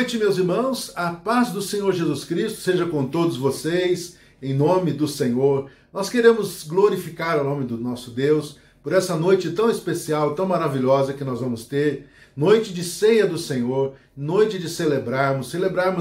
noite, meus irmãos. A paz do Senhor Jesus Cristo seja com todos vocês, em nome do Senhor. Nós queremos glorificar o nome do nosso Deus por essa noite tão especial, tão maravilhosa que nós vamos ter. Noite de ceia do Senhor, noite de celebrarmos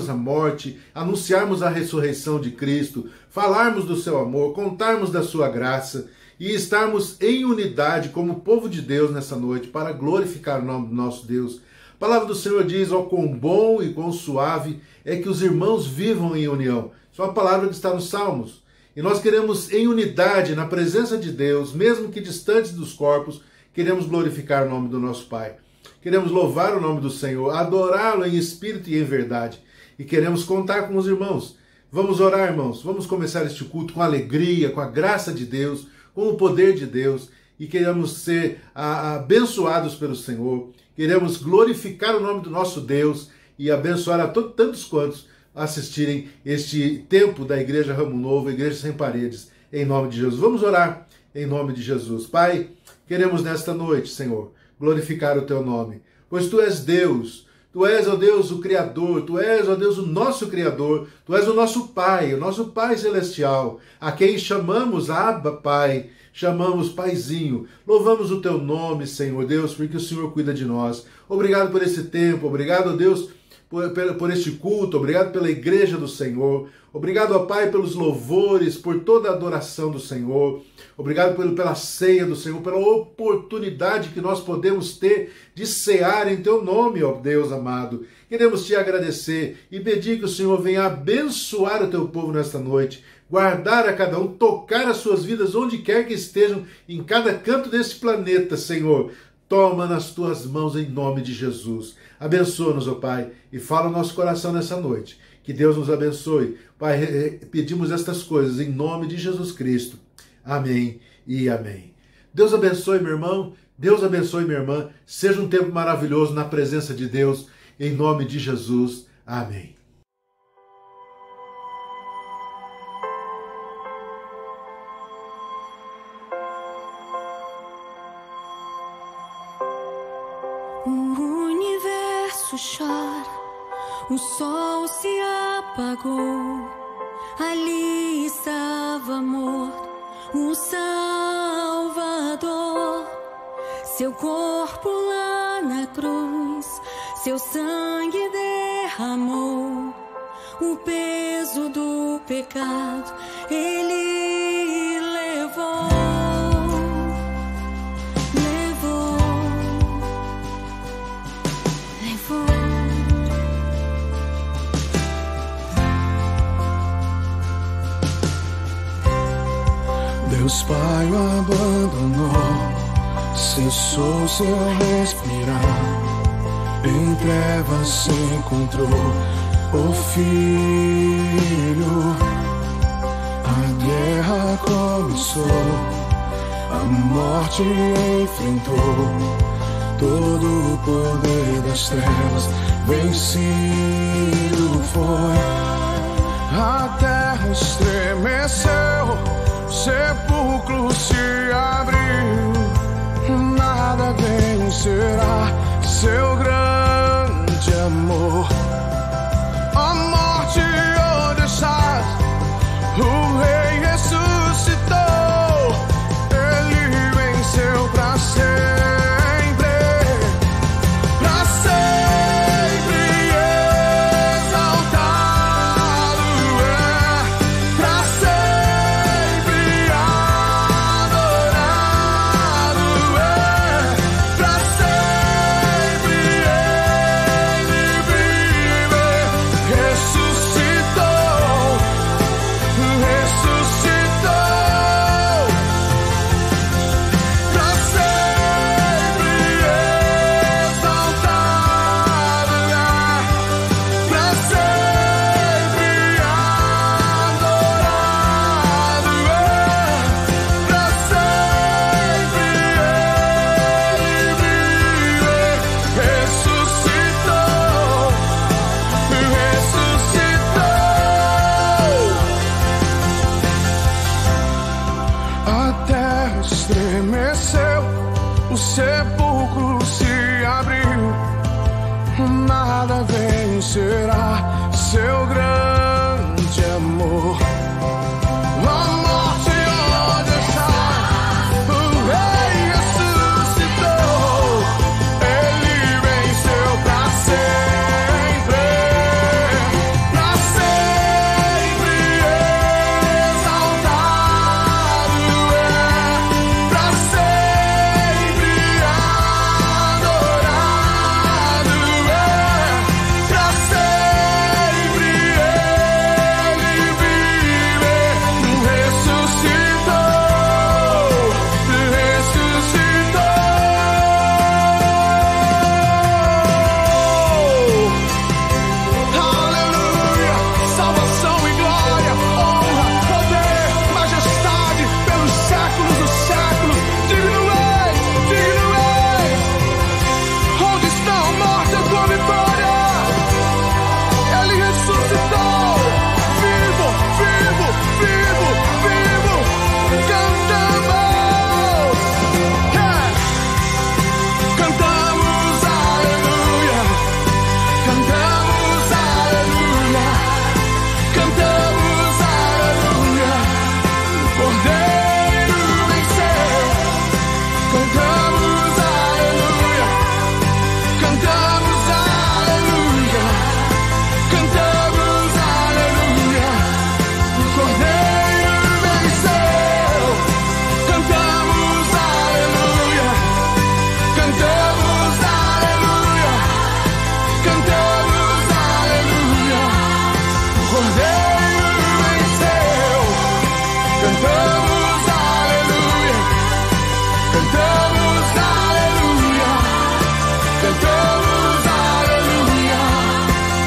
a morte, anunciarmos a ressurreição de Cristo, falarmos do seu amor, contarmos da sua graça e estarmos em unidade como povo de Deus nessa noite para glorificar o nome do nosso Deus. A palavra do Senhor diz: ó, quão bom e quão suave é que os irmãos vivam em união. Isso é uma palavra que está nos Salmos. E nós queremos, em unidade, na presença de Deus, mesmo que distantes dos corpos, queremos glorificar o nome do nosso Pai. Queremos louvar o nome do Senhor, adorá-lo em espírito e em verdade. E queremos contar com os irmãos. Vamos orar, irmãos. Vamos começar este culto com alegria, com a graça de Deus, com o poder de Deus. E queremos ser abençoados pelo Senhor. Queremos glorificar o nome do nosso Deus e abençoar a tantos quantos assistirem este tempo da Igreja Ramo Novo, Igreja Sem Paredes, em nome de Jesus. Vamos orar em nome de Jesus. Pai, queremos nesta noite, Senhor, glorificar o Teu nome, pois Tu és Deus, Tu és, ó Deus, o Criador, Tu és, ó Deus, o nosso Criador, Tu és o nosso Pai Celestial, a quem chamamos Abba, Pai, chamamos Paizinho. Louvamos o Teu nome, Senhor Deus, porque o Senhor cuida de nós. Obrigado por esse tempo, obrigado, ó Deus, por este culto, obrigado pela igreja do Senhor, obrigado, ó Pai, pelos louvores, por toda a adoração do Senhor, obrigado pela ceia do Senhor, pela oportunidade que nós podemos ter de cear em Teu nome, ó Deus amado. Queremos Te agradecer e pedir que o Senhor venha abençoar o Teu povo nesta noite, guardar a cada um, tocar as suas vidas onde quer que estejam, em cada canto deste planeta, Senhor. Toma nas Tuas mãos em nome de Jesus. Abençoa-nos, ó Pai, e fala no nosso coração nessa noite. Que Deus nos abençoe. Pai, pedimos estas coisas em nome de Jesus Cristo. Amém e amém. Deus abençoe, meu irmão. Deus abençoe, minha irmã. Seja um tempo maravilhoso na presença de Deus. Em nome de Jesus. Amém. Chora, o sol se apagou, ali estava morto o Salvador, seu corpo lá na cruz, seu sangue derramou, o peso do pecado ele levou. Deus Pai o abandonou, cessou seu respirar, em trevas se encontrou o Filho. A guerra começou, a morte enfrentou, todo o poder das trevas vencido foi. A terra estremeceu, o sepulcro se abriu, nada vencerá seu grande amor. A morte onde estás, o Rei ressuscitou, ele venceu pra sempre, pra sempre exaltado é, pra sempre adorado é, pra sempre ele vive, ressuscitou, pra sempre exaltado é, pra sempre adorado é, pra sempre ele vive, ressuscitou. A terra estremeceu, o sepulcro se abriu, nada será seu grande amor. A morte onde está, o Rei ressuscitou. Ele venceu pra sempre, pra sempre exaltado é, pra sempre adorado é, pra sempre ele vive, ressuscitou, ressuscitou. Aleluia, salvação e glória, honra, poder, majestade pelos séculos dos séculos. Digno Rei, digno Rei. Onde está a morte, a tua vitória? Ele ressuscitou, vivo, vivo, vivo, vivo. Cantamos, cantamos aleluia, cantamos aleluia, cantamos aleluia. O Cordeiro venceu, cantamos aleluia, cantamos aleluia, cantamos aleluia. O Cordeiro venceu, cantamos aleluia, cantamos aleluia, cantamos aleluia. O Cordeiro venceu, cantamos aleluia, cantamos aleluia, cantamos aleluia.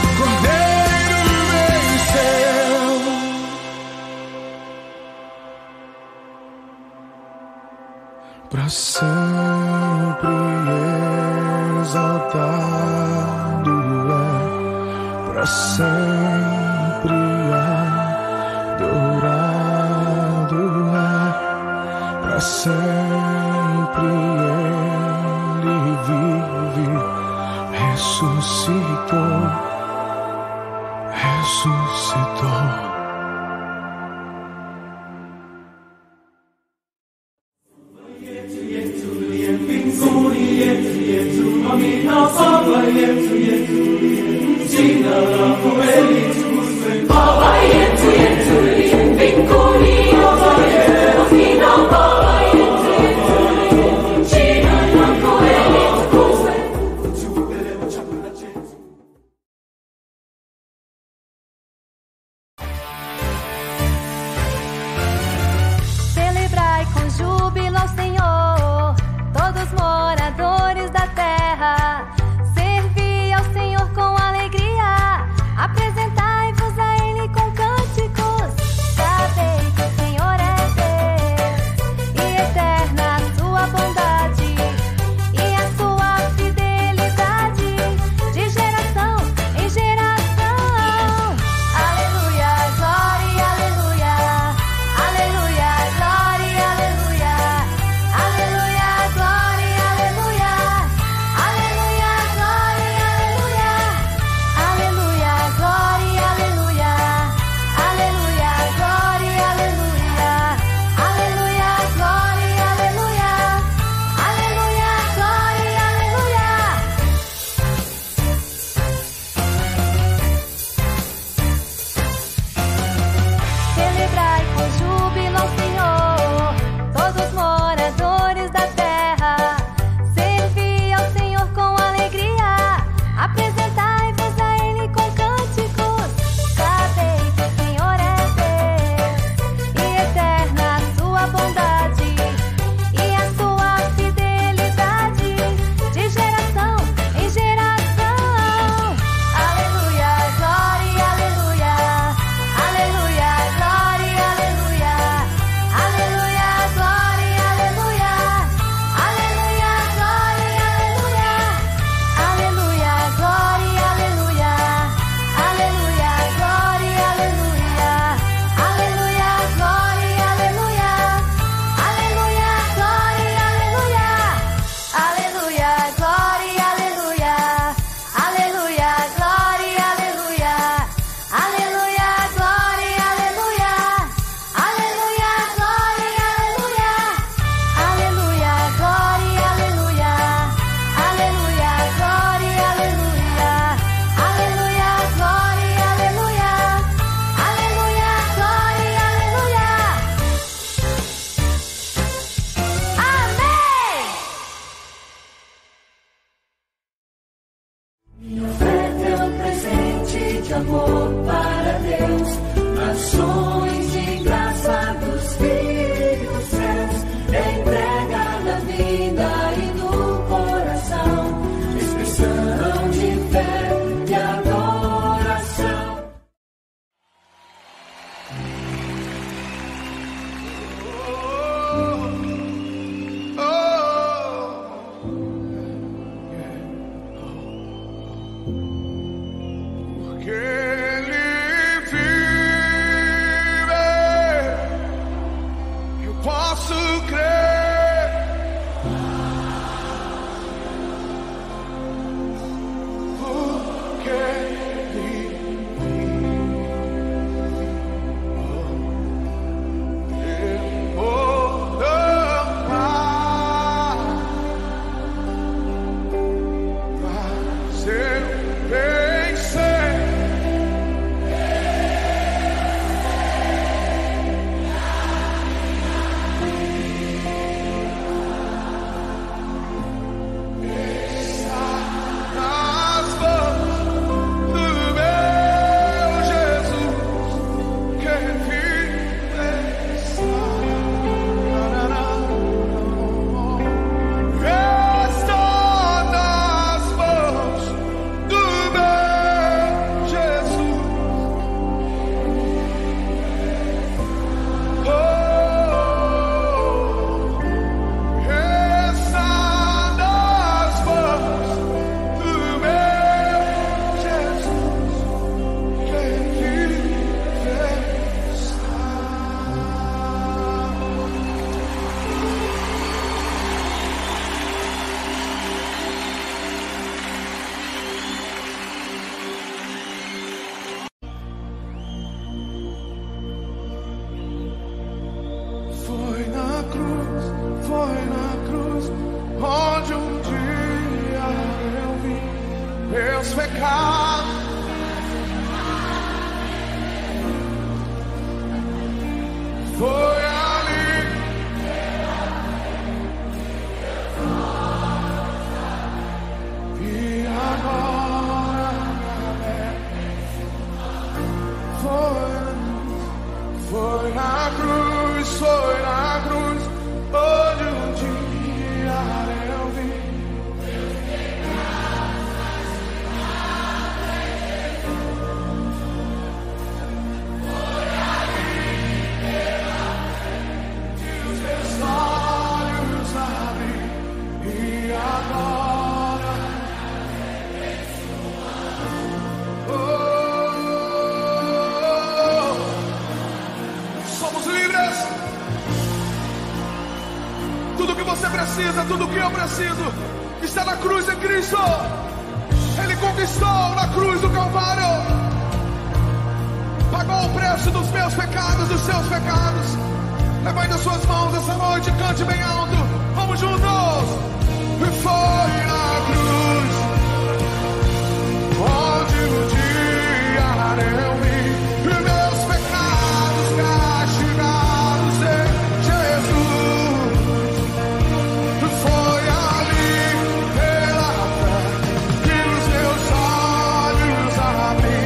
O Cordeiro venceu. Pra sempre exaltado é, pra sempre adorado é, pra sempre ele vive, ressuscitou, ressuscitou. Celebrai com júbilo ao Senhor, todos moradores da terra. Servi ao Senhor com alegria, apresentai vida e do coração, expressão de fé e adoração. Porque Ele vive, eu posso crer. Porque Ele vive, eu vou amar, mas eu pensei. Nas mãos do meu Jesus, que vive está. Está nas mãos do meu Jesus. Oh, está nas mãos do meu Jesus, que vive está. Foi na cruz, onde um dia eu vi meus pecados. Foi ali. E agora foi na cruz, onde um dia eu vi. Os meus olhos abri e agora somos livres. Tudo que você precisa, tudo que eu preciso, está na cruz em Cristo. Ele conquistou na cruz do Calvário, pagou o preço dos meus pecados, dos seus pecados. Levante as suas mãos essa noite, cante bem alto, vamos juntos. E foi na cruz, onde um dia eu vi meus pecados castigados em Jesus. Foi ali pela fé que os meus olhos abri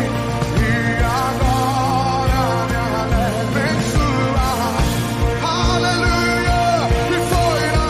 e agora me alegro em sua. Aleluia! E foi na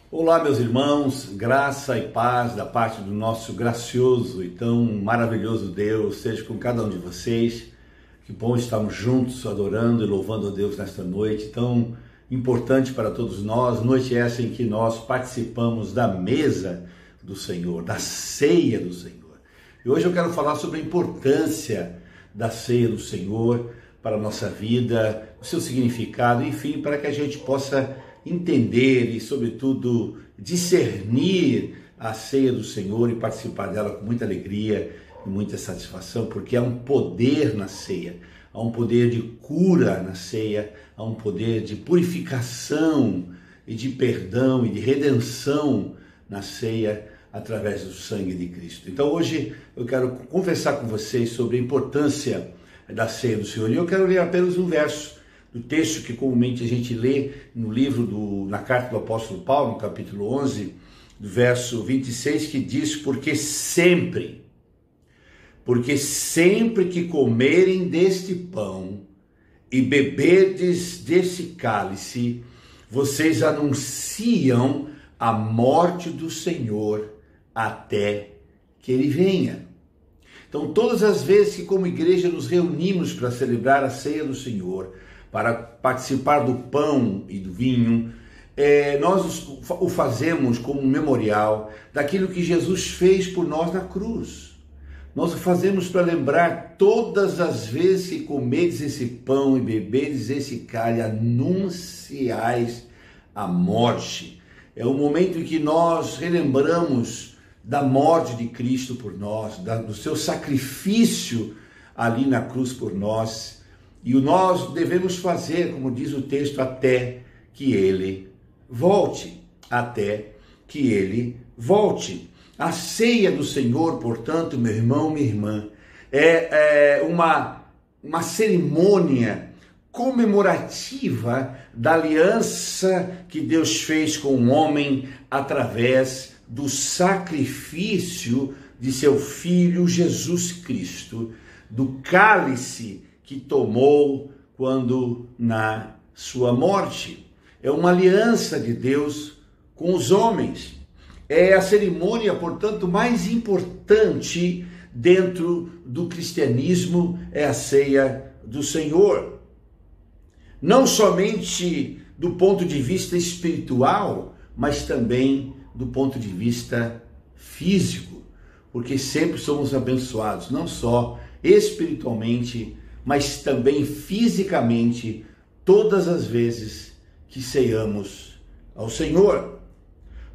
Olá, meus irmãos, graça e paz da parte do nosso gracioso e tão maravilhoso Deus seja com cada um de vocês. Que bom estarmos juntos adorando e louvando a Deus nesta noite tão importante para todos nós, noite essa em que nós participamos da mesa do Senhor, da ceia do Senhor. E hoje eu quero falar sobre a importância da ceia do Senhor para a nossa vida, o seu significado, enfim, para que a gente possa entender e, sobretudo, discernir a ceia do Senhor e participar dela com muita alegria e muita satisfação, porque há um poder na ceia, há um poder de cura na ceia, há um poder de purificação e de perdão e de redenção na ceia através do sangue de Cristo. Então hoje eu quero conversar com vocês sobre a importância da ceia do Senhor, e eu quero ler apenas um verso do texto que comumente a gente lê no livro na carta do apóstolo Paulo, no capítulo 11, do verso 26, que diz: porque sempre que comerem deste pão e beberdes desse cálice, vocês anunciam a morte do Senhor até que ele venha. Então, todas as vezes que como igreja nos reunimos para celebrar a ceia do Senhor, para participar do pão e do vinho, nós o fazemos como um memorial daquilo que Jesus fez por nós na cruz. Nós o fazemos para lembrar todas as vezes que comedes esse pão e bebedes esse cálice, anunciais a morte. É o momento em que nós relembramos da morte de Cristo por nós, do seu sacrifício ali na cruz por nós. E nós devemos fazer, como diz o texto, até que ele volte. Até que ele volte. A ceia do Senhor, portanto, meu irmão, minha irmã, é uma cerimônia comemorativa da aliança que Deus fez com o homem através do sacrifício de seu Filho Jesus Cristo, do cálice que tomou quando na sua morte. É uma aliança de Deus com os homens. É a cerimônia, portanto, mais importante dentro do cristianismo, é a ceia do Senhor. Não somente do ponto de vista espiritual, mas também do ponto de vista físico, porque sempre somos abençoados, não só espiritualmente, mas também fisicamente, todas as vezes que ceiamos ao Senhor.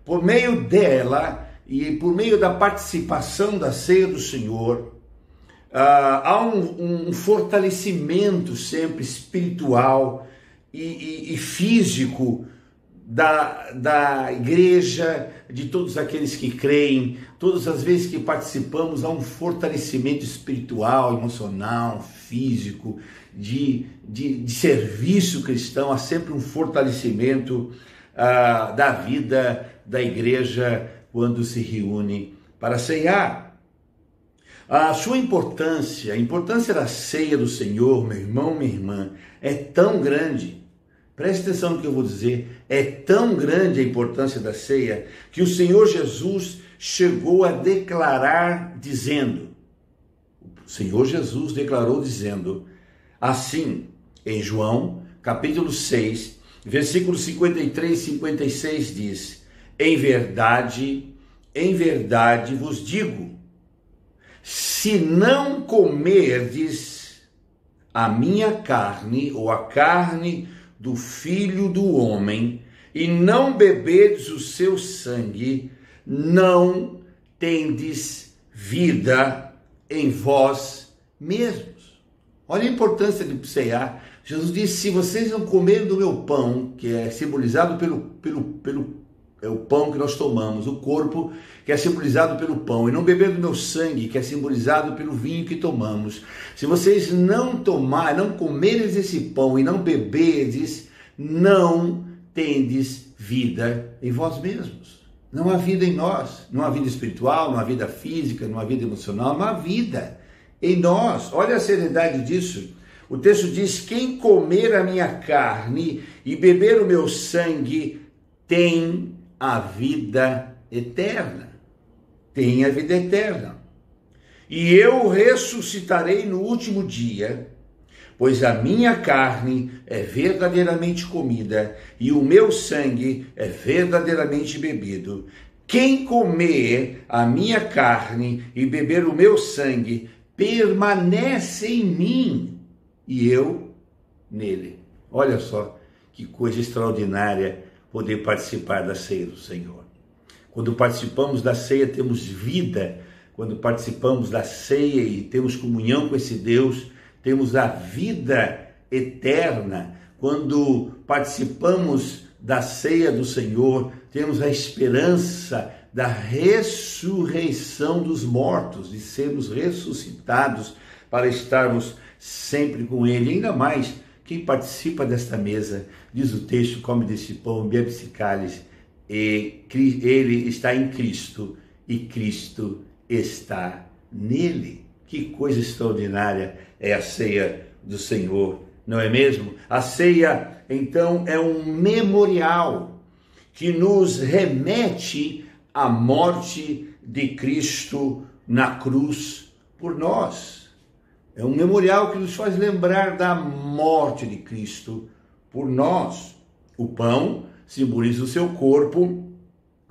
Por meio dela e por meio da participação da ceia do Senhor, há um fortalecimento sempre espiritual e físico da igreja, de todos aqueles que creem. Todas as vezes que participamos, há um fortalecimento espiritual, emocional, físico, de serviço cristão. Há sempre um fortalecimento da vida da igreja quando se reúne para ceiar. A sua importância, a importância da ceia do Senhor, meu irmão, minha irmã, é tão grande. Preste atenção no que eu vou dizer. É tão grande a importância da ceia que o Senhor Jesus chegou a declarar dizendo, o Senhor Jesus declarou dizendo assim, em João, capítulo 6, versículos 53 e 56 diz: em verdade vos digo, se não comerdes a minha carne, ou a carne do Filho do Homem, e não beberdes o seu sangue, não tendes vida em vós mesmos. Olha a importância de ceiar. Jesus disse: se vocês não comerem do meu pão, que é simbolizado é o pão que nós tomamos, o corpo que é simbolizado pelo pão, e não beber do meu sangue, que é simbolizado pelo vinho que tomamos, se vocês não comerdes esse pão e não beberdes, não tendes vida em vós mesmos. Não há vida em nós, não há vida espiritual, não há vida física, não há vida emocional, não há vida em nós. Olha a seriedade disso. O texto diz: quem comer a minha carne e beber o meu sangue tem a vida eterna. Tem a vida eterna. E eu ressuscitarei no último dia, pois a minha carne é verdadeiramente comida e o meu sangue é verdadeiramente bebido. Quem comer a minha carne e beber o meu sangue permanece em mim e eu nele. Olha só que coisa extraordinária poder participar da ceia do Senhor. Quando participamos da ceia, temos vida. Quando participamos da ceia e temos comunhão com esse Deus, temos a vida eterna. Quando participamos da ceia do Senhor, temos a esperança da ressurreição dos mortos, de sermos ressuscitados para estarmos sempre com Ele. Ainda mais, quem participa desta mesa, diz o texto, come deste pão, bebe esse cálice, e ele está em Cristo e Cristo está nele. Que coisa extraordinária é a ceia do Senhor, não é mesmo? A ceia, então, é um memorial que nos remete à morte de Cristo na cruz por nós. É um memorial que nos faz lembrar da morte de Cristo por nós. O pão simboliza o seu corpo,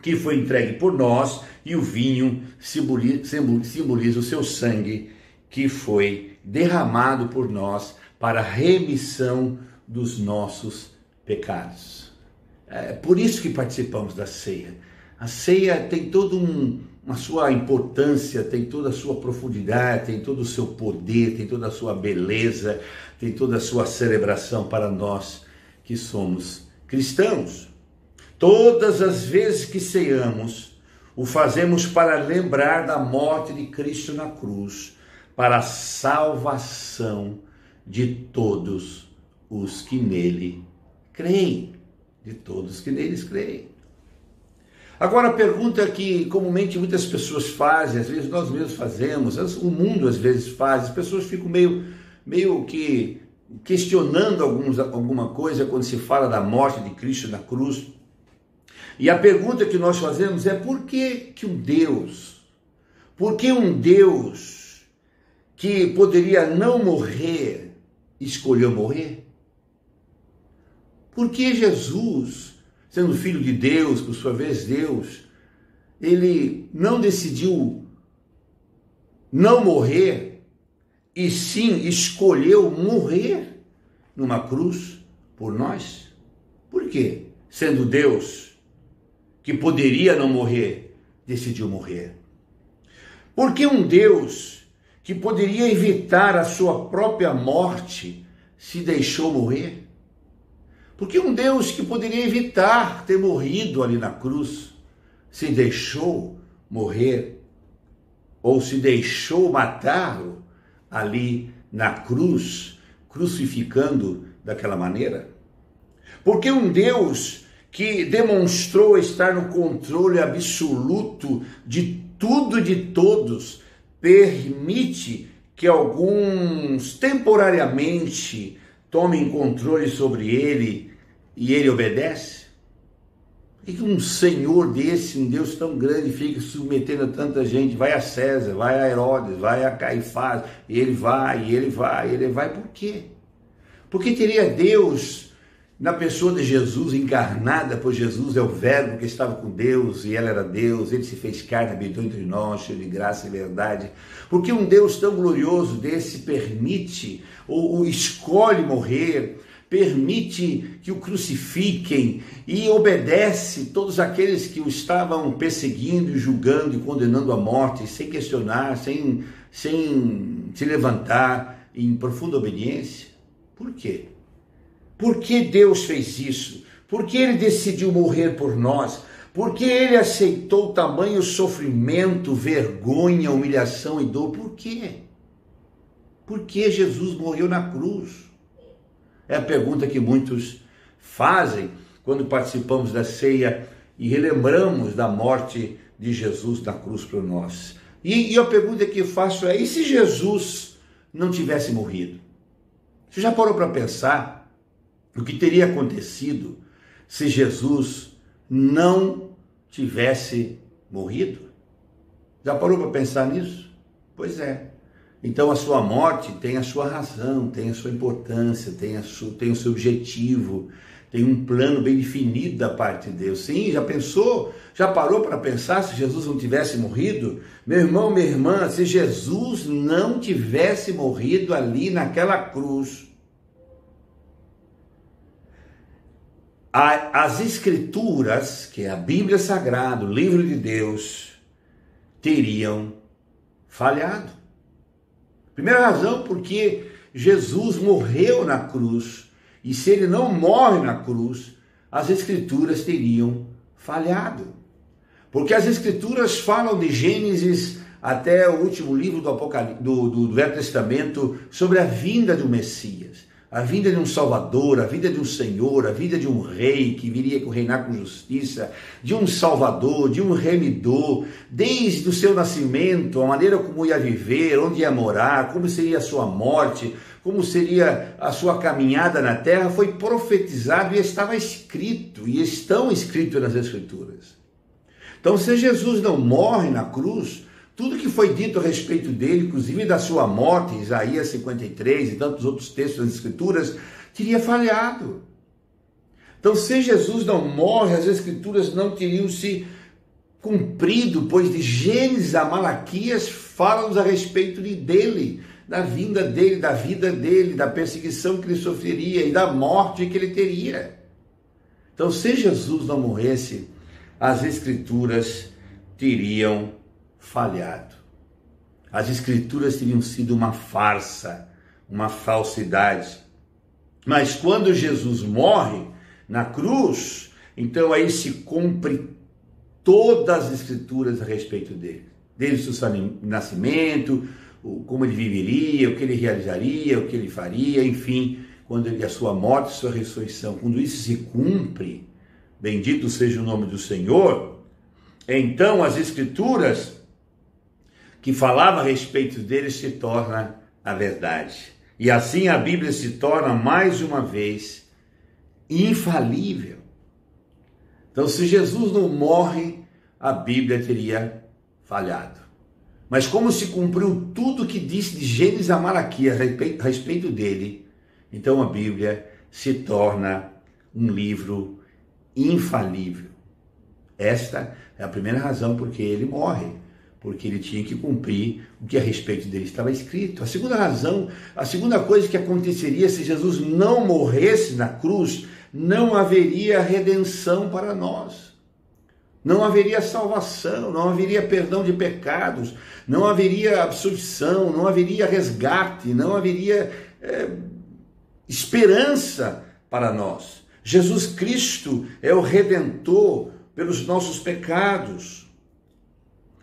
que foi entregue por nós, e o vinho simboliza o seu sangue, que foi derramado por nós para a remissão dos nossos pecados. É por isso que participamos da ceia. A ceia tem toda a sua importância, tem toda a sua profundidade, tem todo o seu poder, tem toda a sua beleza, tem toda a sua celebração para nós que somos cristãos. Todas as vezes que ceamos, o fazemos para lembrar da morte de Cristo na cruz, para a salvação de todos os que nele creem. De todos que neles creem. Agora, a pergunta que comumente muitas pessoas fazem, às vezes nós mesmos fazemos, o mundo às vezes faz, as pessoas ficam meio que questionando alguma coisa quando se fala da morte de Cristo na cruz. E a pergunta que nós fazemos é: por que um Deus que poderia não morrer, escolheu morrer? Por que Jesus, sendo filho de Deus, por sua vez Deus, ele não decidiu não morrer, e sim escolheu morrer numa cruz por nós? Por quê? Sendo Deus, que poderia não morrer, decidiu morrer. Por que um Deus que poderia evitar a sua própria morte se deixou morrer? Porque um Deus que poderia evitar ter morrido ali na cruz se deixou morrer, ou se deixou matá-lo ali na cruz, crucificando daquela maneira? Porque um Deus que demonstrou estar no controle absoluto de tudo e de todos, permite que alguns temporariamente tomem controle sobre ele e ele obedece? Por que um Senhor desse, um Deus tão grande, fica submetendo a tanta gente? Vai a César, vai a Herodes, vai a Caifás, e ele vai, por quê? Porque teria Deus, na pessoa de Jesus, encarnada por Jesus, é o verbo que estava com Deus, e ela era Deus, ele se fez carne, habitou entre nós, cheio de graça e verdade. Porque um Deus tão glorioso desse permite, ou escolhe morrer, permite que o crucifiquem e obedece todos aqueles que o estavam perseguindo, julgando e condenando à morte, sem questionar, sem se levantar em profunda obediência? Por quê? Por que Deus fez isso? Por que ele decidiu morrer por nós? Por que ele aceitou tamanho sofrimento, vergonha, humilhação e dor? Por quê? Por que Jesus morreu na cruz? É a pergunta que muitos fazem quando participamos da ceia e relembramos da morte de Jesus na cruz por nós. E a pergunta que eu faço é: e se Jesus não tivesse morrido? Você já parou para pensar o que teria acontecido se Jesus não tivesse morrido? Já parou para pensar nisso? Pois é. Então a sua morte tem a sua razão, tem a sua importância, tem o seu objetivo, tem um plano bem definido da parte de Deus. Sim, já pensou? Já parou para pensar se Jesus não tivesse morrido? Meu irmão, minha irmã, se Jesus não tivesse morrido ali naquela cruz, as Escrituras, que é a Bíblia Sagrada, o livro de Deus, teriam falhado. Primeira razão, porque Jesus morreu na cruz, e se ele não morre na cruz, as Escrituras teriam falhado. Porque as Escrituras falam de Gênesis até o último livro do Apocalipse, do Velho Testamento, sobre a vinda do Messias, a vinda de um Salvador, a vinda de um Senhor, a vinda de um rei que viria reinar com justiça, de um Salvador, de um remidor, desde o seu nascimento, a maneira como ia viver, onde ia morar, como seria a sua morte, como seria a sua caminhada na terra, foi profetizado e estava escrito, e estão escritos nas Escrituras. Então, se Jesus não morre na cruz, tudo que foi dito a respeito dele, inclusive da sua morte, Isaías 53 e tantos outros textos das Escrituras, teria falhado. Então, se Jesus não morre, as Escrituras não teriam se cumprido, pois de Gênesis a Malaquias falam a respeito dele, da vinda dele, da vida dele, da perseguição que ele sofreria e da morte que ele teria. Então, se Jesus não morresse, as Escrituras teriam falhado. As Escrituras teriam sido uma farsa, uma falsidade. Mas quando Jesus morre na cruz, então aí se cumpre todas as Escrituras a respeito dele. Desde o seu nascimento, como ele viveria, o que ele realizaria, o que ele faria, enfim, quando a sua morte e sua ressurreição. Quando isso se cumpre, bendito seja o nome do Senhor, então as Escrituras que falava a respeito dele se torna a verdade. E assim a Bíblia se torna mais uma vez infalível. Então, se Jesus não morre, a Bíblia teria falhado. Mas como se cumpriu tudo que disse de Gênesis a Malaquias a respeito dele, então a Bíblia se torna um livro infalível. Esta é a primeira razão porque ele morre, porque ele tinha que cumprir o que a respeito dele estava escrito. A segunda razão, a segunda coisa que aconteceria se Jesus não morresse na cruz, não haveria redenção para nós. Não haveria salvação, não haveria perdão de pecados, não haveria absolvição, não haveria resgate, não haveria esperança para nós. Jesus Cristo é o Redentor pelos nossos pecados.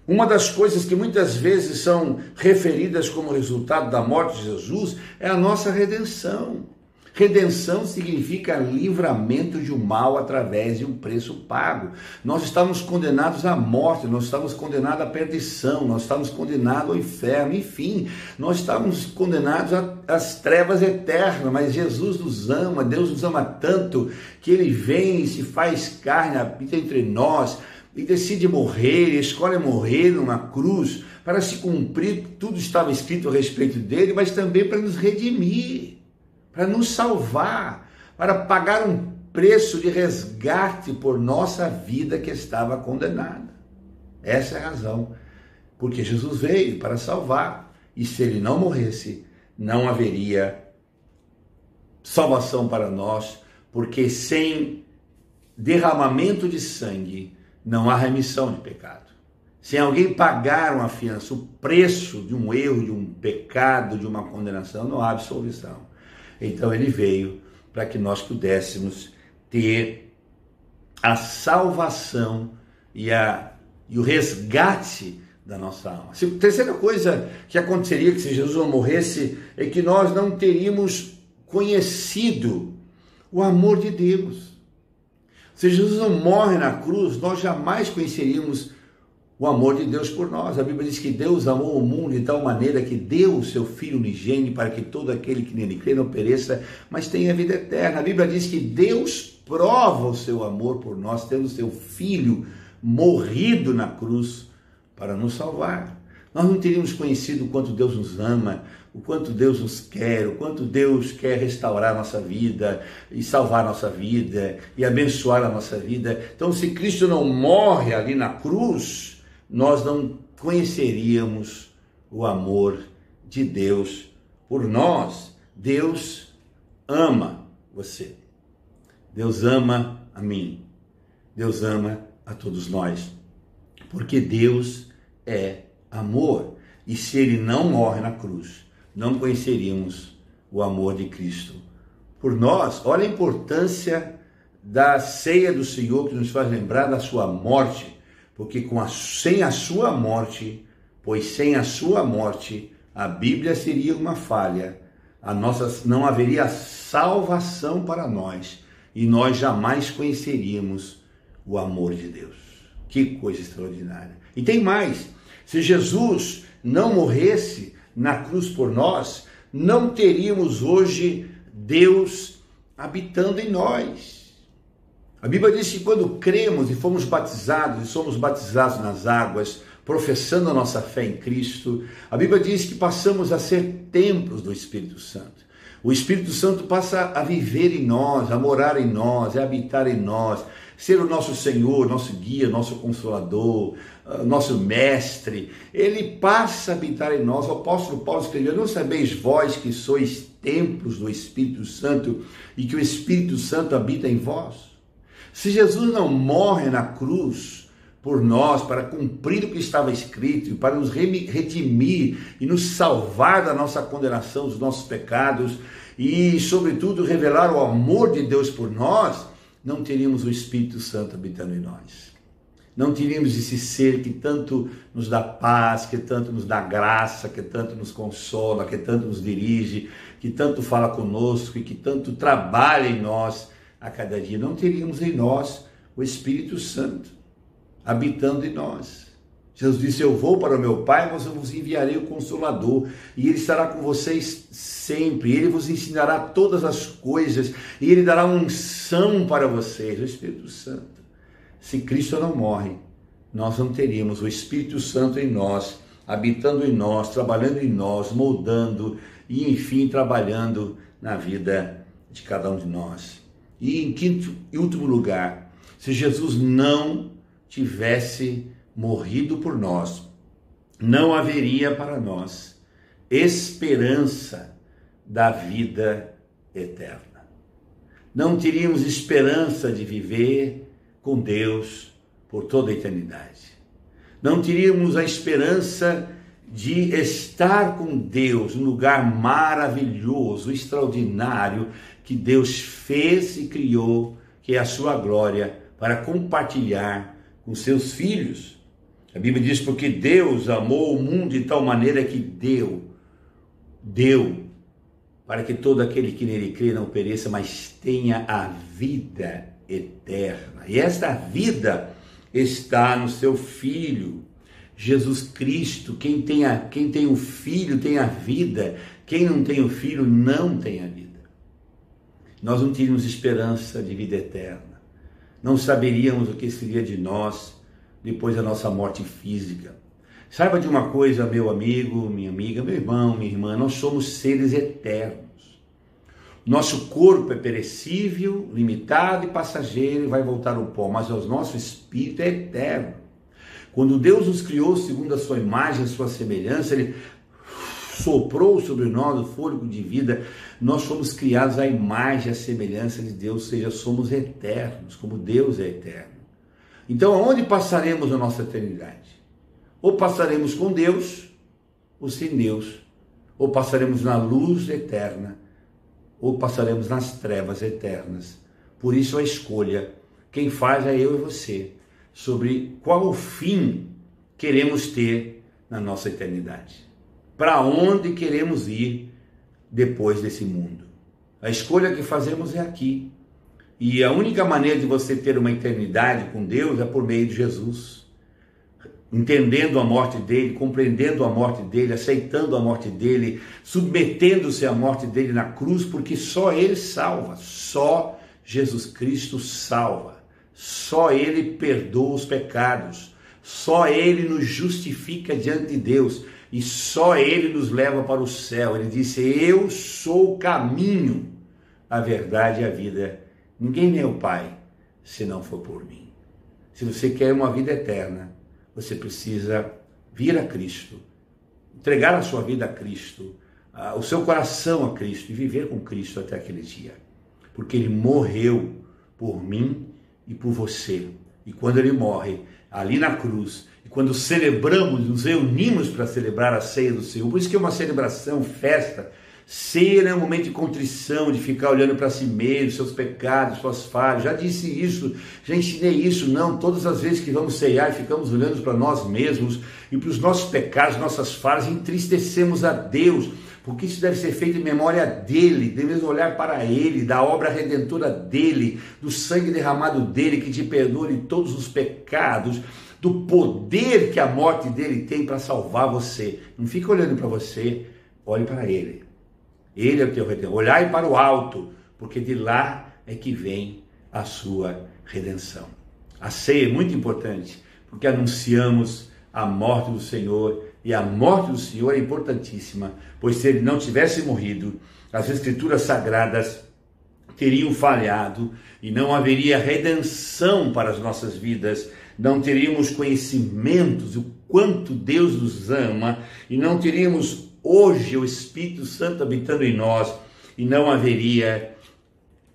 Uma das coisas que muitas vezes são referidas como resultado da morte de Jesus é a nossa redenção. Redenção significa livramento de um mal através de um preço pago. Nós estávamos condenados à morte, nós estávamos condenados à perdição, nós estávamos condenados ao inferno, enfim, nós estávamos condenados às trevas eternas, mas Jesus nos ama, Deus nos ama tanto que Ele vem e se faz carne, habita entre nós, e decide morrer, escolhe morrer numa cruz para se cumprir, tudo estava escrito a respeito dele, mas também para nos redimir, para nos salvar, para pagar um preço de resgate por nossa vida que estava condenada. Essa é a razão, porque Jesus veio para salvar, e se ele não morresse, não haveria salvação para nós, porque sem derramamento de sangue, não há remissão de pecado. Sem alguém pagar uma fiança, o preço de um erro, de um pecado, de uma condenação, não há absolvição. Então ele veio para que nós pudéssemos ter a salvação e o resgate da nossa alma. A terceira coisa que aconteceria que se Jesus não morresse é que nós não teríamos conhecido o amor de Deus. Se Jesus não morre na cruz, nós jamais conheceríamos o amor de Deus por nós. A Bíblia diz que Deus amou o mundo de tal maneira que deu o seu Filho unigênito para que todo aquele que nele crê não pereça, mas tenha vida eterna. A Bíblia diz que Deus prova o seu amor por nós, tendo o seu Filho morrido na cruz para nos salvar. Nós não teríamos conhecido o quanto Deus nos ama, o quanto Deus nos quer, o quanto Deus quer restaurar a nossa vida e salvar a nossa vida e abençoar a nossa vida. Então, se Cristo não morre ali na cruz, nós não conheceríamos o amor de Deus por nós. Deus ama você. Deus ama a mim. Deus ama a todos nós. Porque Deus é amor. E se Ele não morre na cruz, não conheceríamos o amor de Cristo por nós. Olha a importância da ceia do Senhor, que nos faz lembrar da sua morte. Porque sem a sua morte, pois sem a sua morte, a Bíblia seria uma falha. Não haveria salvação para nós. E nós jamais conheceríamos o amor de Deus. Que coisa extraordinária. E tem mais. Se Jesus não morresse na cruz por nós, não teríamos hoje Deus habitando em nós. A Bíblia diz que quando cremos e fomos batizados, e somos batizados nas águas, professando a nossa fé em Cristo, a Bíblia diz que passamos a ser templos do Espírito Santo. O Espírito Santo passa a viver em nós, a morar em nós, a habitar em nós, ser o nosso Senhor, nosso guia, nosso consolador, nosso mestre. Ele passa a habitar em nós. O apóstolo Paulo escreveu: não sabeis vós que sois templos do Espírito Santo e que o Espírito Santo habita em vós? Se Jesus não morre na cruz por nós, para cumprir o que estava escrito, para nos redimir e nos salvar da nossa condenação, dos nossos pecados e, sobretudo, revelar o amor de Deus por nós, não teríamos o Espírito Santo habitando em nós. Não teríamos esse ser que tanto nos dá paz, que tanto nos dá graça, que tanto nos consola, que tanto nos dirige, que tanto fala conosco e que tanto trabalha em nós a cada dia. Não teríamos em nós o Espírito Santo habitando em nós. Jesus disse: eu vou para o meu Pai, mas eu vos enviarei o Consolador, e Ele estará com vocês sempre, Ele vos ensinará todas as coisas, e Ele dará unção para vocês, o Espírito Santo. Se Cristo não morre, nós não teríamos o Espírito Santo em nós, habitando em nós, trabalhando em nós, moldando e, enfim, trabalhando na vida de cada um de nós. E em quinto e último lugar, se Jesus não tivesse morrido por nós, não haveria para nós esperança da vida eterna. Não teríamos esperança de viver com Deus por toda a eternidade. Não teríamos a esperança de estar com Deus, um lugar maravilhoso, extraordinário, que Deus fez e criou, que é a sua glória, para compartilhar com seus filhos. A Bíblia diz: porque Deus amou o mundo de tal maneira que deu, para que todo aquele que nele crê não pereça, mas tenha a vida eterna. E esta vida está no seu Filho, Jesus Cristo. Quem tem o Filho tem a vida, quem não tem o Filho não tem a vida. Nós não tínhamos esperança de vida eterna. Não saberíamos o que seria de nós depois da nossa morte física. Saiba de uma coisa, meu amigo, minha amiga, meu irmão, minha irmã: nós somos seres eternos. Nosso corpo é perecível, limitado e passageiro e vai voltar ao pó, mas o nosso espírito é eterno. Quando Deus nos criou segundo a sua imagem, a sua semelhança, Ele soprou sobre nós o fôlego de vida. Nós fomos criados à imagem e à semelhança de Deus, ou seja, somos eternos, como Deus é eterno. Então, aonde passaremos a nossa eternidade? Ou passaremos com Deus, ou sem Deus. Ou passaremos na luz eterna, ou passaremos nas trevas eternas. Por isso a escolha, quem faz é eu e você, sobre qual fim queremos ter na nossa eternidade. Para onde queremos ir depois desse mundo? A escolha que fazemos é aqui. E a única maneira de você ter uma eternidade com Deus é por meio de Jesus. Entendendo a morte dele, compreendendo a morte dele, aceitando a morte dele, submetendo-se à morte dele na cruz, porque só ele salva, só Jesus Cristo salva. Só Ele perdoa os pecados. Só Ele nos justifica diante de Deus. E só Ele nos leva para o céu. Ele disse: eu sou o caminho, a verdade e a vida. Ninguém vem ao Pai se não for por mim. Se você quer uma vida eterna, você precisa vir a Cristo, entregar a sua vida a Cristo, o seu coração a Cristo e viver com Cristo até aquele dia. Porque Ele morreu por mim e por você. E quando Ele morre, ali na cruz, e quando celebramos, nos reunimos para celebrar a ceia do Senhor, por isso que é uma celebração, festa. Ceia é um momento de contrição, de ficar olhando para si mesmo, seus pecados, suas falhas. Já disse isso, já ensinei isso. Não, todas as vezes que vamos ceiar, ficamos olhando para nós mesmos e para os nossos pecados, nossas falhas, entristecemos a Deus, porque isso deve ser feito em memória dEle, devemos olhar para Ele, da obra redentora dEle, do sangue derramado dEle, que te perdoa de todos os pecados, do poder que a morte dEle tem para salvar você. Não fica olhando para você, olhe para Ele. Ele é o teu redentor. Olhai para o alto, porque de lá é que vem a sua redenção. A ceia é muito importante, porque anunciamos a morte do Senhor, e a morte do Senhor é importantíssima, pois se Ele não tivesse morrido, as Escrituras Sagradas teriam falhado, e não haveria redenção para as nossas vidas, não teríamos conhecimentos do quanto Deus nos ama, e não teríamos hoje o Espírito Santo habitando em nós, e não haveria,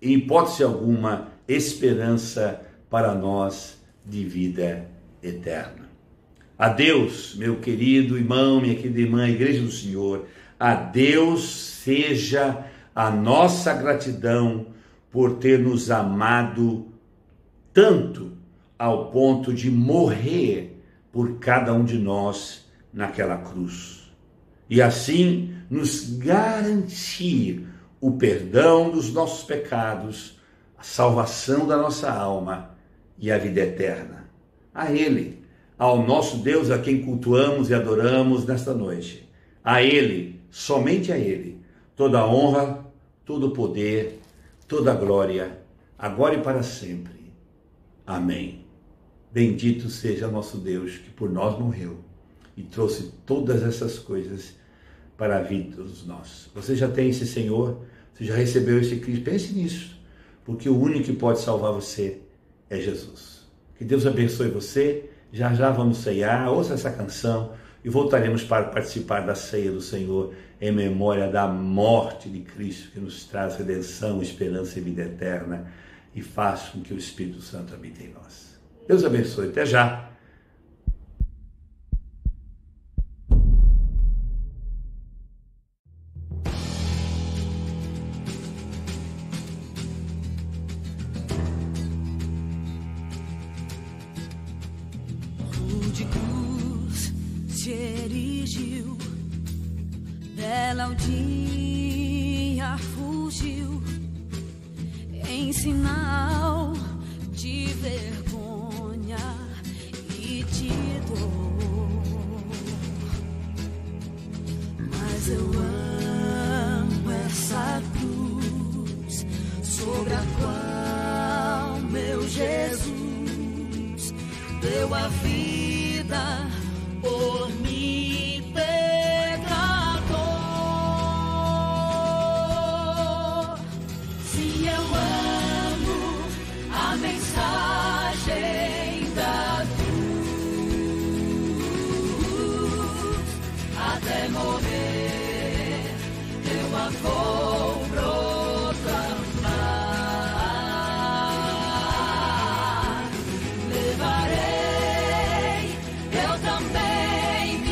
em hipótese alguma, esperança para nós de vida eterna. A Deus, meu querido irmão, minha querida irmã, a Igreja do Senhor, a Deus seja a nossa gratidão por ter nos amado tanto ao ponto de morrer por cada um de nós naquela cruz. E assim nos garantir o perdão dos nossos pecados, a salvação da nossa alma e a vida eterna. A Ele, ao nosso Deus, a quem cultuamos e adoramos nesta noite. A Ele, somente a Ele, toda a honra, todo o poder, toda a glória, agora e para sempre. Amém. Bendito seja nosso Deus, que por nós morreu e trouxe todas essas coisas para a vida de todos nós. Você já tem esse Senhor, você já recebeu esse Cristo, pense nisso, porque o único que pode salvar você é Jesus. Que Deus abençoe você, já já vamos ceiar, ouça essa canção e voltaremos para participar da ceia do Senhor em memória da morte de Cristo, que nos traz redenção, esperança e vida eterna, e faz com que o Espírito Santo habite em nós. Deus abençoe, até já! De cruz se erigiu, dela o dia fugiu, em sinal de vergonha e de dor. Mas eu amo essa cruz, sobre a qual meu Jesus deu a vida por mim, pecador. Se eu amo a mensagem da cruz, até morrer eu a vou proclamar. Levarei eu também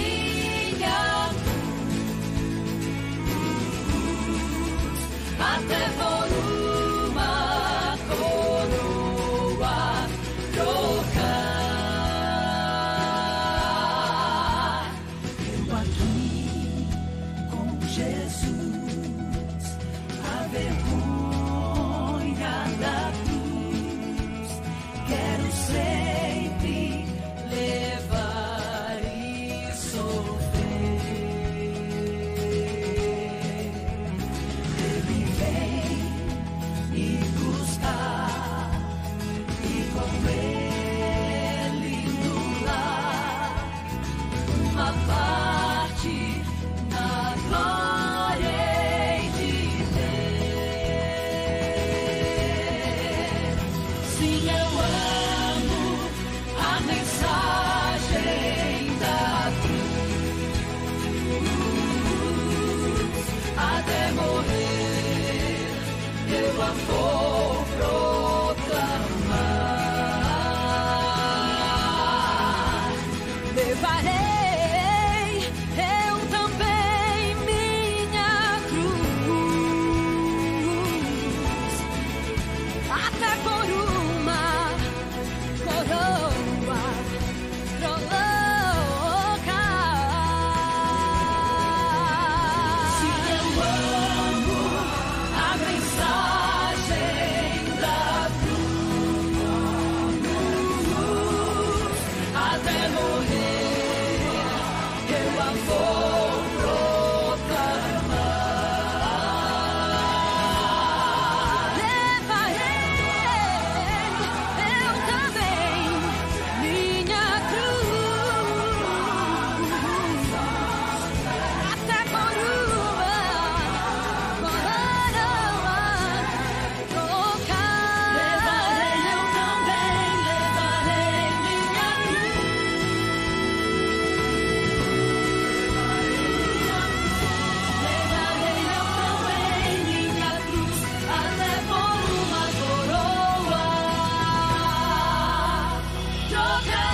até morrer, eu a vou proclamar. Levarei eu também minha cruz até coroa trocar. Levarei eu também, levarei minha cruz até por uma coroa trocar.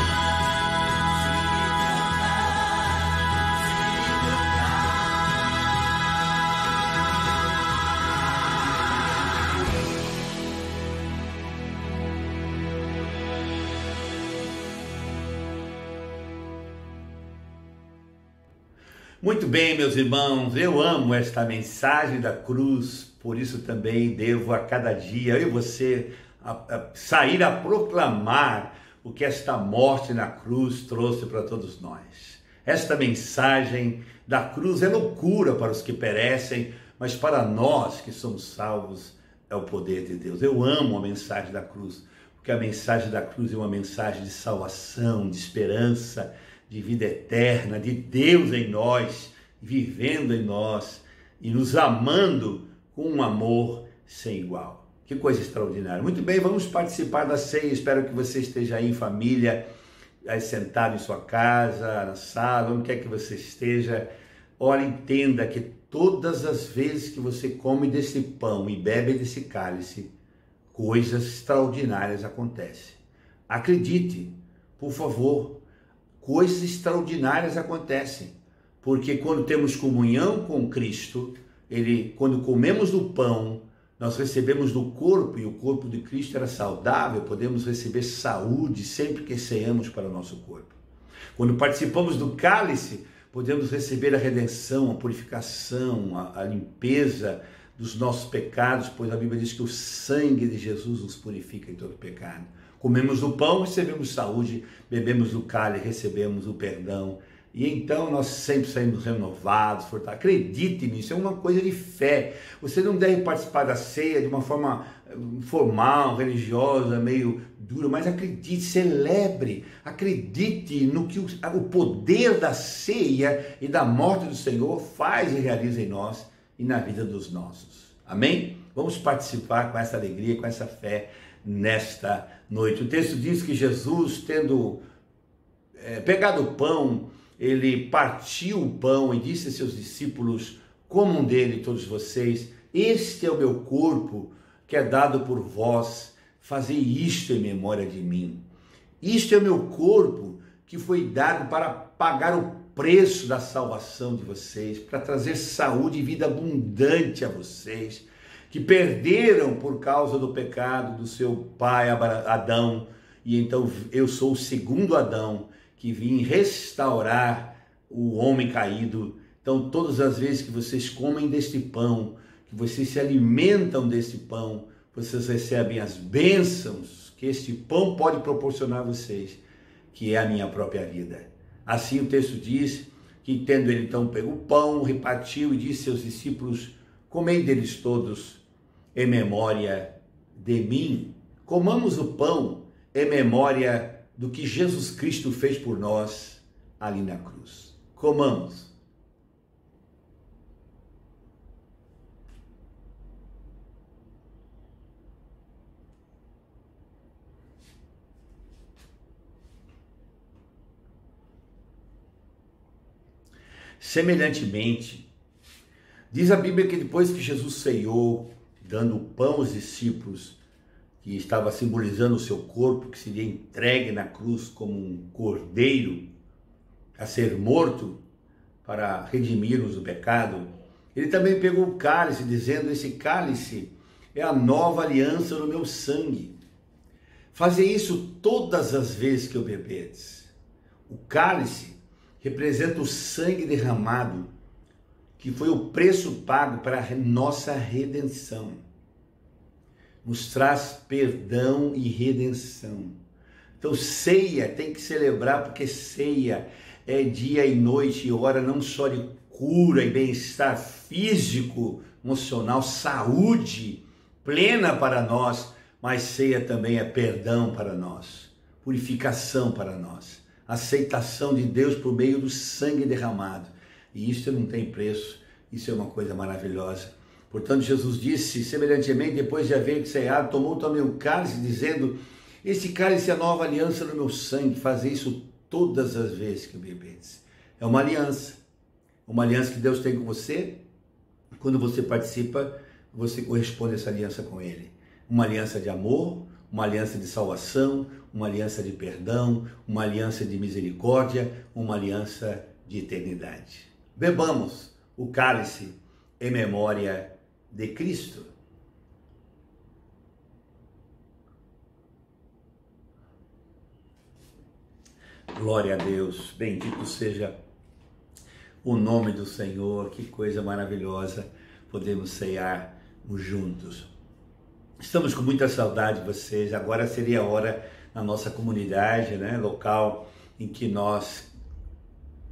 Muito bem, meus irmãos, eu amo esta mensagem da cruz, por isso também devo a cada dia, eu e você, sair a proclamar o que esta morte na cruz trouxe para todos nós. Esta mensagem da cruz é loucura para os que perecem, mas para nós que somos salvos é o poder de Deus. Eu amo a mensagem da cruz, porque a mensagem da cruz é uma mensagem de salvação, de esperança, de vida eterna, de Deus em nós, vivendo em nós e nos amando com um amor sem igual. Que coisa extraordinária. Muito bem, vamos participar da ceia. Espero que você esteja aí em família, aí sentado em sua casa, na sala, onde quer que você esteja. Ora, entenda que todas as vezes que você come desse pão e bebe desse cálice, coisas extraordinárias acontecem. Acredite, por favor. Coisas extraordinárias acontecem, porque quando temos comunhão com Cristo, quando comemos do pão, nós recebemos do corpo, e o corpo de Cristo era saudável, podemos receber saúde sempre que ceamos para o nosso corpo. Quando participamos do cálice, podemos receber a redenção, a purificação, a limpeza dos nossos pecados, pois a Bíblia diz que o sangue de Jesus nos purifica em todo pecado. Comemos do pão, recebemos saúde, bebemos do cálice, recebemos o perdão. E então nós sempre saímos renovados, fortalecidos. Acredite nisso, é uma coisa de fé. Você não deve participar da ceia de uma forma formal, religiosa, meio dura, mas acredite, celebre, acredite no que o poder da ceia e da morte do Senhor faz e realiza em nós e na vida dos nossos. Amém? Vamos participar com essa alegria, com essa fé nesta noite. O texto diz que Jesus, tendo pegado o pão, ele partiu o pão e disse a seus discípulos: comam dele todos vocês, este é o meu corpo que é dado por vós, fazei isto em memória de mim. Isto é o meu corpo que foi dado para pagar o preço da salvação de vocês, para trazer saúde e vida abundante a vocês, que perderam por causa do pecado do seu pai Adão, e então eu sou o segundo Adão, que vim restaurar o homem caído. Então todas as vezes que vocês comem deste pão, que vocês se alimentam deste pão, vocês recebem as bênçãos que este pão pode proporcionar a vocês, que é a minha própria vida. Assim o texto diz que, tendo ele então pegou o pão, repartiu e disse aos discípulos: comei deles todos em memória de mim. Comamos o pão em memória do que Jesus Cristo fez por nós ali na cruz. Comamos. Semelhantemente, diz a Bíblia que depois que Jesus ceiou, dando o pão aos discípulos, que estava simbolizando o seu corpo, que seria entregue na cruz como um cordeiro a ser morto para redimir-nos do pecado, ele também pegou o cálice, dizendo: esse cálice é a nova aliança no meu sangue. Fazei isso todas as vezes que eu bebedes. O cálice representa o sangue derramado, que foi o preço pago para a nossa redenção. Nos traz perdão e redenção. Então ceia tem que celebrar, porque ceia é dia e noite e hora não só de cura e bem-estar físico, emocional, saúde plena para nós, mas ceia também é perdão para nós, purificação para nós, aceitação de Deus por meio do sangue derramado. E isso não tem preço, isso é uma coisa maravilhosa. Portanto, Jesus disse, semelhantemente, depois de haver ceado, tomou também o cálice, dizendo: esse cálice é a nova aliança no meu sangue, fazer isso todas as vezes que bebedes. É uma aliança que Deus tem com você. Quando você participa, você corresponde a essa aliança com Ele. Uma aliança de amor, uma aliança de salvação, uma aliança de perdão, uma aliança de misericórdia, uma aliança de eternidade. Bebamos o cálice em memória de Cristo. Glória a Deus, bendito seja o nome do Senhor, que coisa maravilhosa podemos cear juntos. Estamos com muita saudade de vocês. Agora seria a hora na nossa comunidade, né, local, em que nós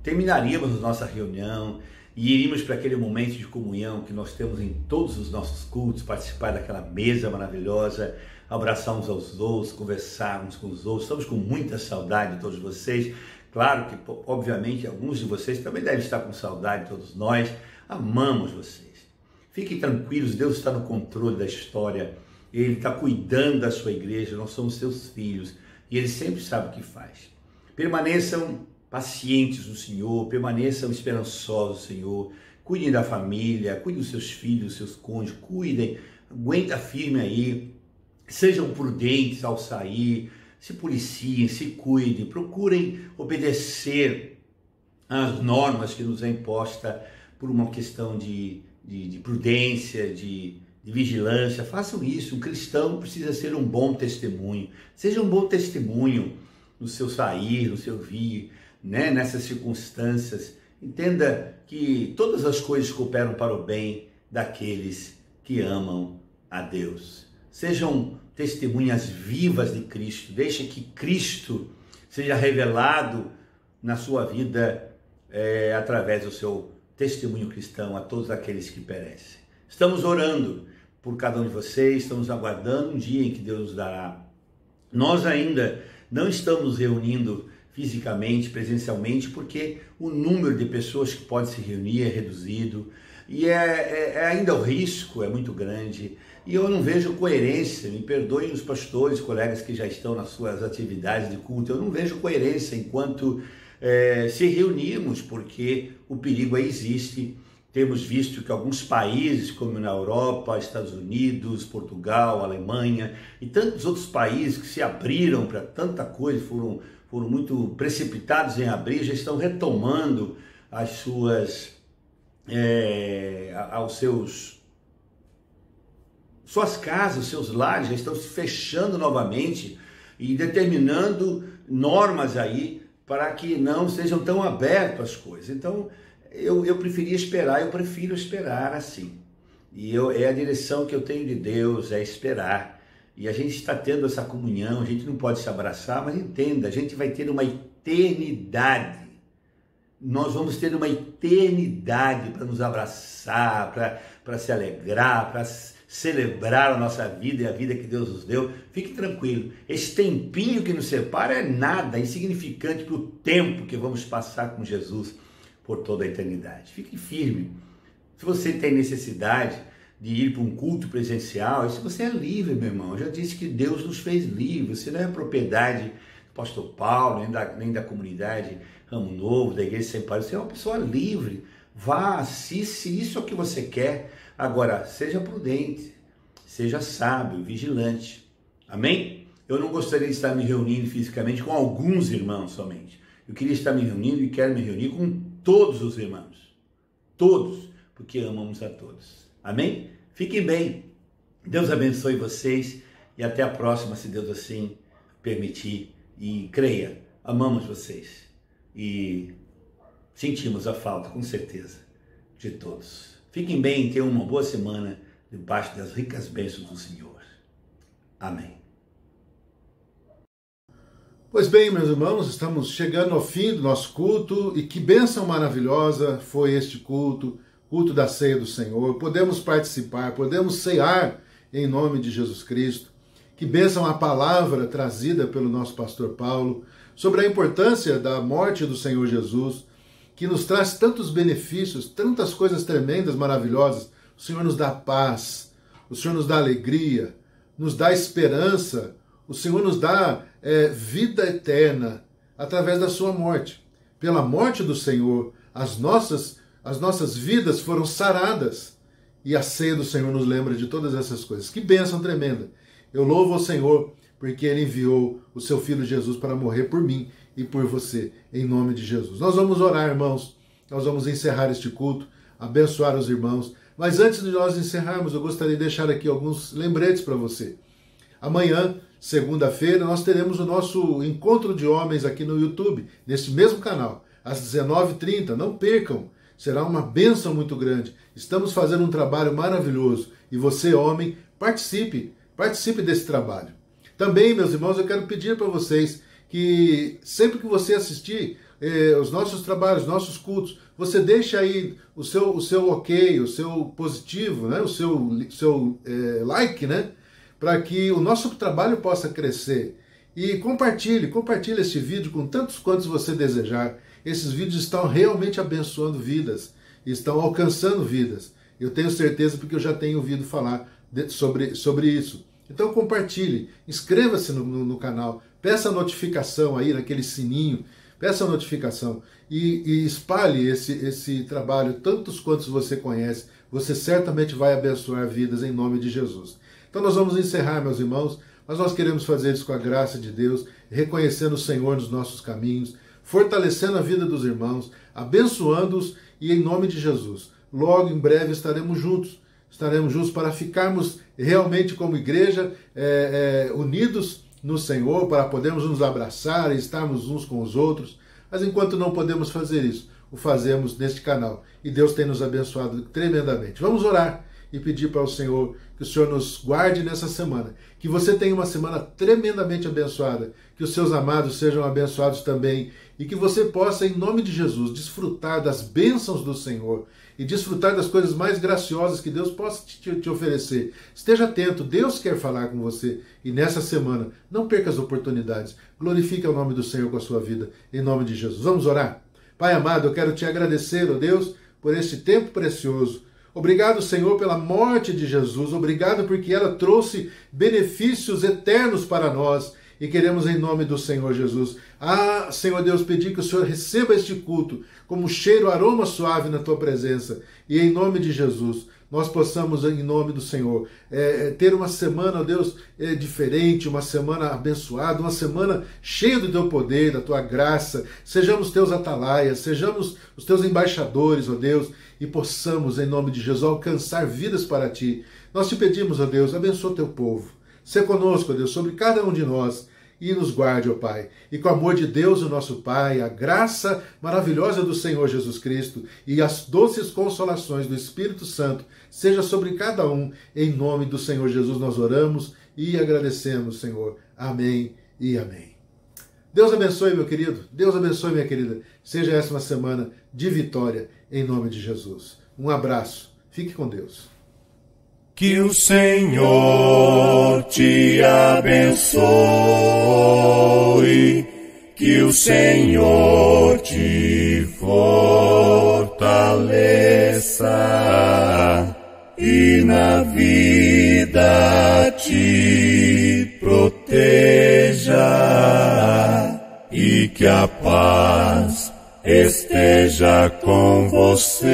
terminaríamos a nossa reunião e iríamos para aquele momento de comunhão que nós temos em todos os nossos cultos, participar daquela mesa maravilhosa, abraçar uns aos outros, conversar uns com os outros. Estamos com muita saudade de todos vocês. Claro que, obviamente, alguns de vocês também devem estar com saudade de todos nós. Amamos vocês. Fiquem tranquilos, Deus está no controle da história. Ele está cuidando da sua igreja, nós somos seus filhos. E Ele sempre sabe o que faz. Permaneçam pacientes no Senhor, permaneçam esperançosos no Senhor. Cuidem da família, cuidem dos seus filhos, dos seus cônjuges, cuidem, aguenta firme aí. Sejam prudentes ao sair, se policiem, se cuidem, procurem obedecer às normas que nos é imposta por uma questão de prudência, de vigilância. Façam isso. Um cristão precisa ser um bom testemunho. Seja um bom testemunho no seu sair, no seu vir, né? Nessas circunstâncias. Entenda que todas as coisas cooperam para o bem daqueles que amam a Deus. Sejam testemunhas vivas de Cristo. Deixe que Cristo seja revelado na sua vida através do seu testemunho cristão a todos aqueles que perecem. Estamos orando por cada um de vocês, estamos aguardando um dia em que Deus nos dará. Nós ainda não estamos reunindo fisicamente, presencialmente, porque o número de pessoas que pode se reunir é reduzido e ainda o risco é muito grande. E eu não vejo coerência, me perdoem os pastores, colegas que já estão nas suas atividades de culto, eu não vejo coerência enquanto se reunirmos, porque o perigo aí existe. Temos visto que alguns países, como na Europa, Estados Unidos, Portugal, Alemanha e tantos outros países que se abriram para tanta coisa, foram muito precipitados em abrir, já estão retomando as suas casas, seus lares, já estão se fechando novamente e determinando normas aí para que não sejam tão abertas as coisas. Então, eu prefiro esperar assim. E é a direção que eu tenho de Deus, é esperar. E a gente está tendo essa comunhão, a gente não pode se abraçar, mas entenda, a gente vai ter uma eternidade. Nós vamos ter uma eternidade para nos abraçar, para se alegrar, para celebrar a nossa vida e a vida que Deus nos deu. Fique tranquilo, esse tempinho que nos separa é nada, insignificante para o tempo que vamos passar com Jesus por toda a eternidade. Fique firme. Se você tem necessidade de ir para um culto presencial, se você é livre, meu irmão. Eu já disse que Deus nos fez livres. Você não é propriedade do pastor Paulo, nem da comunidade Ramo Novo, da Igreja Sem Pai. Você é uma pessoa livre. Vá, assiste, isso é o que você quer. Agora, seja prudente, seja sábio, vigilante. Amém? Eu não gostaria de estar me reunindo fisicamente com alguns irmãos somente. Eu queria estar me reunindo e quero me reunir com todos os irmãos. Todos, porque amamos a todos. Amém? Fiquem bem. Deus abençoe vocês e até a próxima, se Deus assim permitir. E creia, amamos vocês e sentimos a falta, com certeza, de todos. Fiquem bem e tenham uma boa semana debaixo das ricas bênçãos do Senhor. Amém. Pois bem, meus irmãos, estamos chegando ao fim do nosso culto e que bênção maravilhosa foi este culto, culto da ceia do Senhor. Podemos participar, podemos cear em nome de Jesus Cristo. Que bênção a palavra trazida pelo nosso pastor Paulo sobre a importância da morte do Senhor Jesus, que nos traz tantos benefícios, tantas coisas tremendas, maravilhosas. O Senhor nos dá paz, o Senhor nos dá alegria, nos dá esperança, o Senhor nos dá vida eterna através da sua morte. Pela morte do Senhor, as nossas vidas foram saradas. E a ceia do Senhor nos lembra de todas essas coisas. Que bênção tremenda! Eu louvo ao Senhor porque Ele enviou o seu Filho Jesus para morrer por mim e por você, em nome de Jesus. Nós vamos orar, irmãos. Nós vamos encerrar este culto, abençoar os irmãos. Mas antes de nós encerrarmos, eu gostaria de deixar aqui alguns lembretes para você. Amanhã, segunda-feira, nós teremos o nosso encontro de homens aqui no YouTube, neste mesmo canal, às 19h30. Não percam, será uma bênção muito grande. Estamos fazendo um trabalho maravilhoso e você, homem, participe desse trabalho. Também, meus irmãos, eu quero pedir para vocês que sempre que você assistir os nossos trabalhos, nossos cultos, você deixa aí o seu ok, o seu positivo, né? o seu like, né? Para que o nosso trabalho possa crescer. E compartilhe este vídeo com tantos quantos você desejar. Esses vídeos estão realmente abençoando vidas, estão alcançando vidas. Eu tenho certeza porque eu já tenho ouvido falar sobre isso. Então compartilhe, inscreva-se no canal, peça a notificação aí naquele sininho, peça a notificação e espalhe esse trabalho tantos quantos você conhece. Você certamente vai abençoar vidas em nome de Jesus. Então nós vamos encerrar, meus irmãos, mas nós queremos fazer isso com a graça de Deus, reconhecendo o Senhor nos nossos caminhos, fortalecendo a vida dos irmãos, abençoando-os e em nome de Jesus. Logo, em breve, estaremos juntos para ficarmos realmente como igreja unidos no Senhor, para podermos nos abraçar e estarmos uns com os outros. Mas enquanto não podemos fazer isso, o fazemos neste canal. E Deus tem nos abençoado tremendamente. Vamos orar e pedir para o Senhor que o Senhor nos guarde nessa semana. Que você tenha uma semana tremendamente abençoada. Que os seus amados sejam abençoados também. E que você possa, em nome de Jesus, desfrutar das bênçãos do Senhor. E desfrutar das coisas mais graciosas que Deus possa te oferecer. Esteja atento, Deus quer falar com você. E nessa semana, não perca as oportunidades. Glorifique o nome do Senhor com a sua vida. Em nome de Jesus. Vamos orar? Pai amado, eu quero te agradecer, ó Deus, por este tempo precioso. Obrigado, Senhor, pela morte de Jesus. Obrigado porque ela trouxe benefícios eternos para nós. E queremos, em nome do Senhor Jesus, Senhor Deus, pedir que o Senhor receba este culto como um cheiro, aroma suave na tua presença. E em nome de Jesus, nós possamos, em nome do Senhor, ter uma semana, ó Deus, diferente, uma semana abençoada, uma semana cheia do teu poder, da tua graça. Sejamos teus atalaias, sejamos os teus embaixadores, ó Deus, e possamos, em nome de Jesus, alcançar vidas para ti. Nós te pedimos, ó Deus, abençoa o teu povo. Sê conosco, ó Deus, sobre cada um de nós e nos guarde, ó Pai. E com o amor de Deus, o nosso Pai, a graça maravilhosa do Senhor Jesus Cristo e as doces consolações do Espírito Santo seja sobre cada um. Em nome do Senhor Jesus nós oramos e agradecemos, Senhor. Amém e amém. Deus abençoe, meu querido. Deus abençoe, minha querida. Seja essa uma semana de vitória, em nome de Jesus. Um abraço. Fique com Deus. Que o Senhor te abençoe, que o Senhor te fortaleça e na vida te proteja e que a paz esteja com você.